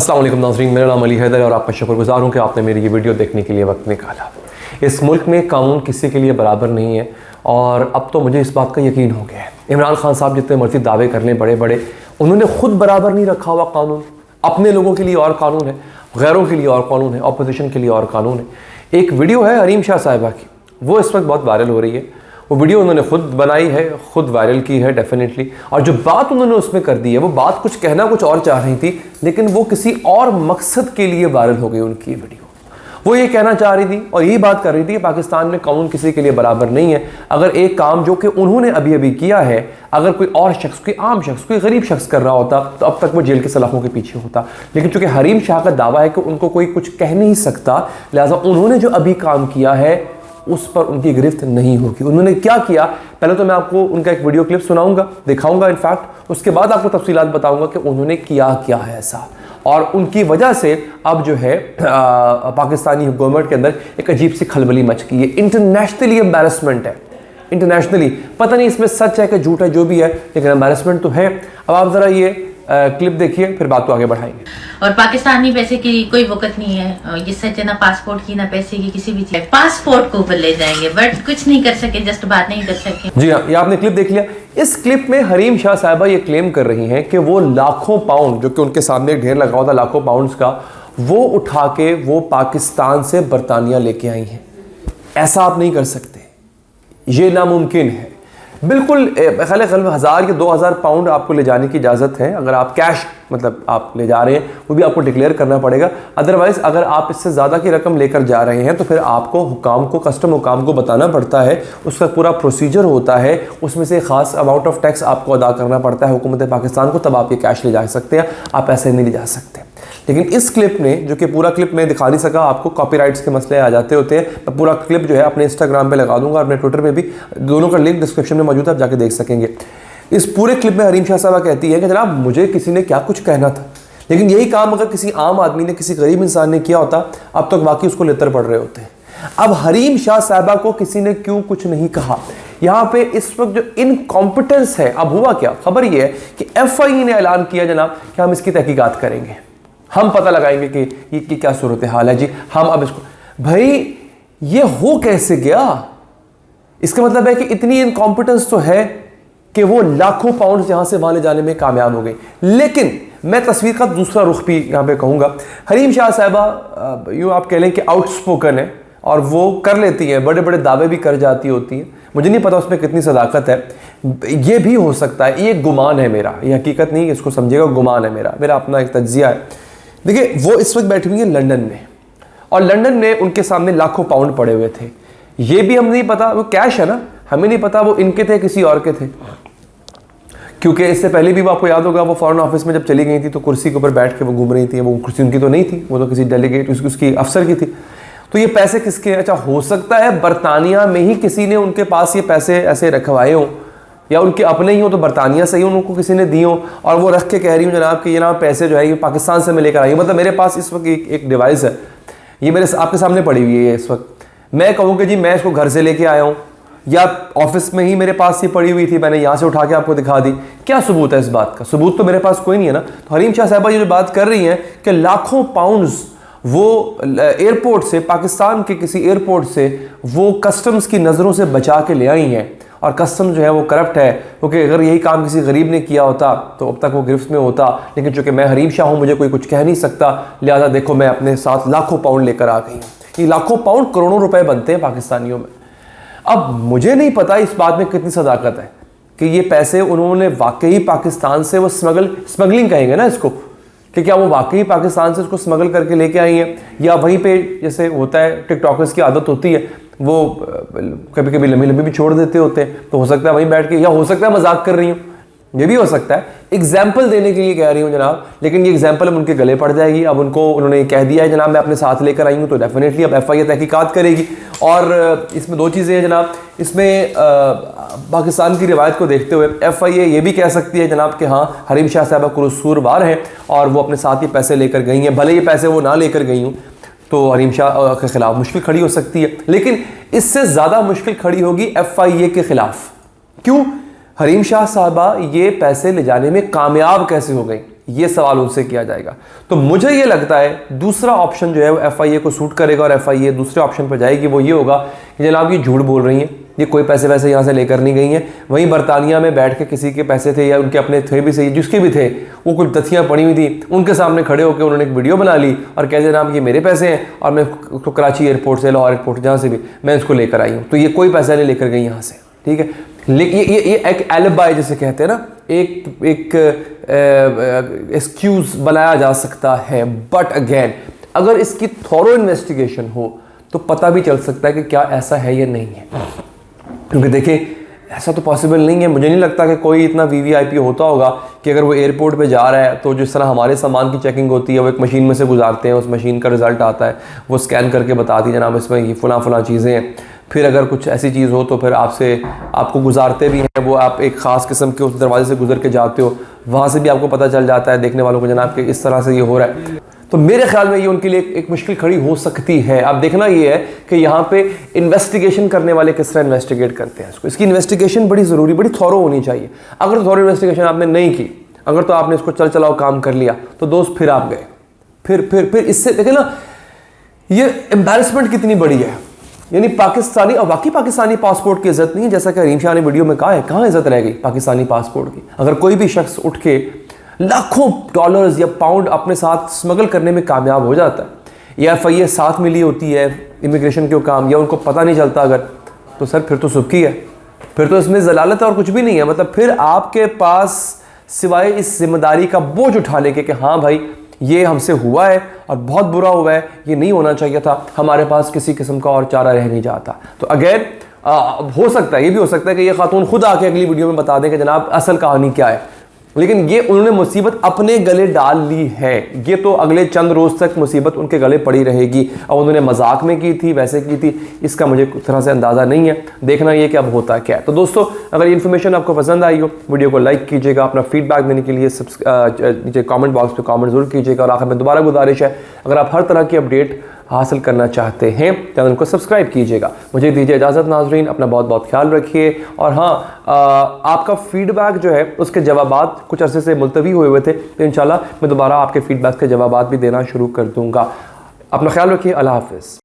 अस्सलाम वालेकुम नाज़रीन, मेरा नाम अली हैदर और आपका शुक्रगुजार हूँ कि आपने मेरी ये वीडियो देखने के लिए वक्त निकाला। इस मुल्क में कानून किसी के लिए बराबर नहीं है और अब तो मुझे इस बात का यकीन हो गया है। इमरान खान साहब जितने मर्जी दावे कर लें बड़े बड़े, उन्होंने खुद बराबर नहीं रखा हुआ कानून। अपने लोगों के लिए और कानून है, गैरों के लिए और कानून है, अपोजिशन के लिए और कानून है। एक वीडियो है हरीम शाह साहिबा की, वो इस वक्त बहुत वायरल हो रही है। वो वीडियो उन्होंने खुद बनाई है, खुद वायरल की है डेफिनेटली, और जो बात उन्होंने उसमें कर दी है वो बात कुछ कहना कुछ और चाह रही थी, लेकिन वो किसी और मकसद के लिए वायरल हो गई उनकी वीडियो। वो ये कहना चाह रही थी और यही बात कर रही थी कि पाकिस्तान में कानून किसी के लिए बराबर नहीं है। अगर एक काम जो कि उन्होंने अभी अभी किया है, अगर कोई और शख्स, कोई आम शख्स, कोई गरीब शख्स कर रहा होता तो अब तक वो जेल के सलाखों के पीछे होता। लेकिन चूंकि हरीम शाह का दावा है कि उनको कोई कुछ कह नहीं सकता, लिहाजा उन्होंने जो अभी काम किया है उस पर उनकी गिरफ्त नहीं होगी। उन्होंने क्या किया, पहले तो मैं आपको उनका एक वीडियो क्लिप सुनाऊंगा, दिखाऊंगा इनफैक्ट, उसके बाद आपको तफसीलात बताऊंगा कि उन्होंने किया क्या है ऐसा, और उनकी वजह से अब जो है पाकिस्तानी हुकूमत के अंदर एक अजीब सी खलबली मच गई है। इंटरनेशनली एम्बैरसमेंट है, इंटरनेशनली। पता नहीं इसमें सच है कि झूठ है, जो भी है, लेकिन एम्बैरसमेंट तो है। अब आप ज़रा ये क्लिप देखिए, फिर बात को आगे बढ़ाएंगे। और पाकिस्तानी पैसे की कोई वक़्त नहीं है, ये सच है, ना पासपोर्ट की ना पैसे की, किसी भी चीज। पासपोर्ट को ऊपर ले जाएंगे बट कुछ नहीं कर सके, जस्ट बात नहीं कर सके। जी हाँ, ये आपने क्लिप देख लिया। इस क्लिप में हरीम शाह साहिबा ये क्लेम कर रही हैं कि वो लाखों पाउंड, जो कि उनके सामने ढेर लगा हुआ था लाखों पाउंड्स का, वो उठा के वो पाकिस्तान से बरतानिया लेके आई हैं। ऐसा आप नहीं कर सकते, ये नामुमकिन है बिल्कुल। ख्याल 1000 या 2000 पाउंड आपको ले जाने की इजाज़त है, अगर आप कैश मतलब आप ले जा रहे हैं, वो भी आपको डिक्लेयर करना पड़ेगा। अदरवाइज़ अगर आप इससे ज़्यादा की रकम लेकर जा रहे हैं तो फिर आपको हुकाम को, कस्टम हुकाम को बताना पड़ता है, उसका पूरा प्रोसीजर होता है, उसमें से ख़ास अमाउंट ऑफ टैक्स आपको अदा करना पड़ता है हुकूमत पाकिस्तान को, तब आप ये कैश ले जा सकते हैं, आप ऐसे नहीं ले जा सकते। लेकिन इस क्लिप में, जो कि पूरा क्लिप मैं दिखा नहीं सका, आपको कॉपीराइट्स के मसले आ जाते होते हैं, मैं पूरा क्लिप जो है अपने इंस्टाग्राम पे लगा दूंगा, अपने ट्विटर में भी, दोनों का लिंक डिस्क्रिप्शन में मौजूद है, आप जाके देख सकेंगे। इस पूरे क्लिप में हरीम शाह साहबा कहती है कि जनाब मुझे किसी ने क्या कुछ कहना था, लेकिन यही काम अगर किसी आम आदमी ने, किसी गरीब इंसान ने किया होता, अब तक वाकई उसको लेतर पड़ रहे होते हैं। अब हरीम शाह साहबा को किसी ने क्यों कुछ नहीं कहा, यहाँ पे इस वक्त जो इनकॉम्पिटेंस है। अब हुआ क्या, खबर ये है कि FIA ने ऐलान किया जनाब कि हम इसकी तहकीकात करेंगे, हम पता लगाएंगे कि ये क्या सूरत हाल है जी, हम अब इसको। भाई ये हो कैसे गया? इसका मतलब है कि इतनी इनकॉम्पिटेंस तो है कि वो लाखों पाउंड यहां से वहां ले जाने में कामयाब हो गई। लेकिन मैं तस्वीर का दूसरा रुख भी यहां पे कहूंगा। हरीम शाह साहिबा यूं आप कह लें कि आउटस्पोकन है और वो कर लेती हैं, बड़े बड़े दावे भी कर जाती होती हैं। मुझे नहीं पता उसमें कितनी सदाकत है, ये भी हो सकता है, ये गुमान है मेरा, ये हकीकत नहीं, इसको समझिएगा, गुमान है मेरा अपना एक तज्जिया है। देखिए वो इस वक्त बैठी हुई है लंदन में, और लंदन में उनके सामने लाखों पाउंड पड़े हुए थे। ये भी हम नहीं पता, वो कैश है ना, हमें नहीं पता वो इनके थे किसी और के थे, क्योंकि इससे पहले भी वो आपको याद होगा, वो फॉरेन ऑफिस में जब चली गई थी तो कुर्सी के ऊपर बैठ के वो घूम रही थी। वो कुर्सी उनकी तो नहीं थी, वो तो किसी डेलीगेट, उसकी अफसर की थी। तो ये पैसे किसके? अच्छा, हो सकता है बरतानिया में ही किसी ने उनके पास ये पैसे ऐसे रखवाए हों, या उनके अपने ही हो तो बरतानिया से ही उनको किसी ने दी हो, और वो रख के कह रही हूँ जनाब कि ये ना पैसे जो है ये पाकिस्तान से मैं लेकर आई हूँ। मतलब मेरे पास इस वक्त एक डिवाइस है, ये मेरे आपके सामने पड़ी हुई है इस वक्त। मैं कहूँ कि जी मैं इसको घर से लेके आया हूँ, या ऑफिस में ही मेरे पास ये पड़ी हुई थी, मैंने यहाँ से उठा के आपको दिखा दी, क्या सबूत है इस बात का? सबूत तो मेरे पास कोई नहीं है ना। तो हरीम शाह साहिबा ये जो बात कर रही हैं कि लाखों पाउंड्स वो एयरपोर्ट से, पाकिस्तान के किसी एयरपोर्ट से वो कस्टम्स की नज़रों से बचा के ले आई हैं, और कस्टम जो है वो करप्ट है, क्योंकि अगर यही काम किसी गरीब ने किया होता तो अब तक वो गिरफ्त में होता। लेकिन चूंकि मैं हरीम शाह हूँ, मुझे कोई कुछ कह नहीं सकता, लिहाजा देखो मैं अपने साथ लाखों पाउंड लेकर आ गई हूँ। ये लाखों पाउंड करोड़ों रुपए बनते हैं पाकिस्तानियों में। अब मुझे नहीं पता इस बात में कितनी सदाकत है कि ये पैसे उन्होंने वाकई पाकिस्तान से, वो स्मगलिंग कहेंगे ना इसको, कि क्या वो वाकई पाकिस्तान से उसको स्मगल करके लेके आई हैं, या वहीं पे जैसे होता है टिकटॉकर्स की आदत होती है, वो कभी कभी लंबी लंबी भी छोड़ देते होते हैं, तो हो सकता है वहीं बैठ के, या हो सकता है मजाक कर रही हूँ, ये भी हो सकता है, एग्जाम्पल देने के लिए कह रही हूँ जनाब। लेकिन ये एग्जाम्पल अब उनके गले पड़ जाएगी। अब उन्होंने कह दिया है जनाब मैं अपने साथ लेकर आई हूँ, तो डेफिनेटली अब FIA तहकीकात करेगी। और इसमें दो चीज़ें हैं जनाब, इसमें पाकिस्तान की रिवायत को देखते हुए FIA ये भी कह सकती है जनाब कि हाँ हरीम शाह साहबा कसूरवार हैं और वो अपने साथ ही पैसे लेकर गई हैं, भले ये पैसे वो ना लेकर गई हूँ तो हरीम शाह के खिलाफ मुश्किल खड़ी हो सकती है। लेकिन इससे ज़्यादा मुश्किल खड़ी होगी FIA के खिलाफ। क्यों? हरीम शाह साहबा ये पैसे ले जाने में कामयाब कैसे हो गई, ये सवाल उनसे किया जाएगा। तो मुझे ये लगता है दूसरा ऑप्शन जो है वो एफआईए को सूट करेगा और एफआईए दूसरे ऑप्शन पर जाएगी। वो ये होगा कि जनाब ये झूठ बोल रही हैं, ये कोई पैसे वैसे यहाँ से लेकर नहीं गई हैं, वहीं बरतानिया में बैठ के किसी के पैसे थे या उनके अपने थे भी सही, जिसके भी थे वो कुछ तथियाँ पड़ी हुई थी, उनके सामने खड़े होकर उन्होंने एक वीडियो बना ली और कहते जनाब ये मेरे पैसे हैं और मैं तो कराची एयरपोर्ट से, लाहौर एयरपोर्ट जहाँ से भी मैं इसको लेकर आई हूँ। तो ये कोई पैसा नहीं लेकर गई यहाँ से, ठीक है। लेकिन ये एक एलिबाई जिसे कहते हैं ना, एक एक्सक्यूज बनाया जा सकता है। बट अगेन अगर इसकी थॉरो इन्वेस्टिगेशन हो तो पता भी चल सकता है कि क्या ऐसा है या नहीं है, क्योंकि देखिए ऐसा तो पॉसिबल नहीं है। मुझे नहीं लगता कि कोई इतना वीवीआईपी होता होगा कि अगर वो एयरपोर्ट पे जा रहा है तो जिस तरह हमारे सामान की चेकिंग होती है वो एक मशीन में से गुजारते हैं, उस मशीन का रिजल्ट आता है, वो स्कैन करके बताती है जनाब इसमें ये फलां चीज़ें हैं। फिर अगर कुछ ऐसी चीज़ हो तो फिर आपको गुजारते भी हैं, वो आप एक ख़ास किस्म के उस दरवाजे से गुजर के जाते हो, वहाँ से भी आपको पता चल जाता है देखने वालों को जनाब कि इस तरह से ये हो रहा है। तो मेरे ख्याल में ये उनके लिए एक मुश्किल खड़ी हो सकती है। अब देखना ये है कि यहाँ पे इन्वेस्टिगेशन करने वाले किस तरह इन्वेस्टिगेट करते हैं इसको। इसकी इन्वेस्टिगेशन बड़ी ज़रूरी, बड़ी थॉरो होनी चाहिए। अगर थॉरो इन्वेस्टिगेशन आपने नहीं की, अगर तो आपने इसको चल चलाओ काम कर लिया तो दोस्त फिर आप गए, फिर इससे देखें ना ये एम्बैरसमेंट कितनी बड़ी है। यानी पाकिस्तानी, और बाकी पाकिस्तानी पासपोर्ट की इज्जत नहीं है, जैसा कि हरीम शाह ने वीडियो में कहा है, कहाँ इज्जत रह गई पाकिस्तानी पासपोर्ट की। अगर कोई भी शख्स उठ के लाखों डॉलर्स या पाउंड अपने साथ स्मगल करने में कामयाब हो जाता है या एफआईए साथ मिली होती है इमिग्रेशन के काम, या उनको पता नहीं चलता अगर, तो सर फिर तो सुबकी है, फिर तो इसमें जलालत और कुछ भी नहीं है। मतलब फिर आपके पास सिवाय इस जिम्मेदारी का बोझ उठाने के कि हाँ भाई ये हमसे हुआ है और बहुत बुरा हुआ है, ये नहीं होना चाहिए था, हमारे पास किसी किस्म का और चारा रह नहीं जाता। तो अगेन हो सकता है, ये भी हो सकता है कि ये खातून खुद आके अगली वीडियो में बता दें कि जनाब असल कहानी क्या है, लेकिन ये उन्होंने मुसीबत अपने गले डाल ली है। ये तो अगले चंद रोज़ तक मुसीबत उनके गले पड़ी रहेगी। और उन्होंने मजाक में की थी, वैसे की थी, इसका मुझे कुछ तरह से अंदाज़ा नहीं है। देखना ये कि अब होता क्या है। तो दोस्तों अगर ये इन्फॉर्मेशन आपको पसंद आई हो, वीडियो को लाइक कीजिएगा, अपना फीडबैक देने के लिए नीचे कमेंट बॉक्स में कमेंट जरूर कीजिएगा। और आखिर में दोबारा गुजारिश है, अगर आप हर तरह की अपडेट हासिल करना चाहते हैं चैनल को सब्सक्राइब कीजिएगा। मुझे दीजिए इजाज़त नाजरीन, अपना बहुत बहुत ख्याल रखिए। और हाँ, आपका फीडबैक जो है उसके जवाबात कुछ अरसे से मुलतवी हुए थे, तो इंशाल्लाह मैं दोबारा आपके फीडबैक के जवाबात भी देना शुरू कर दूँगा। अपना ख्याल रखिए, अल्लाह हाफ़िज़।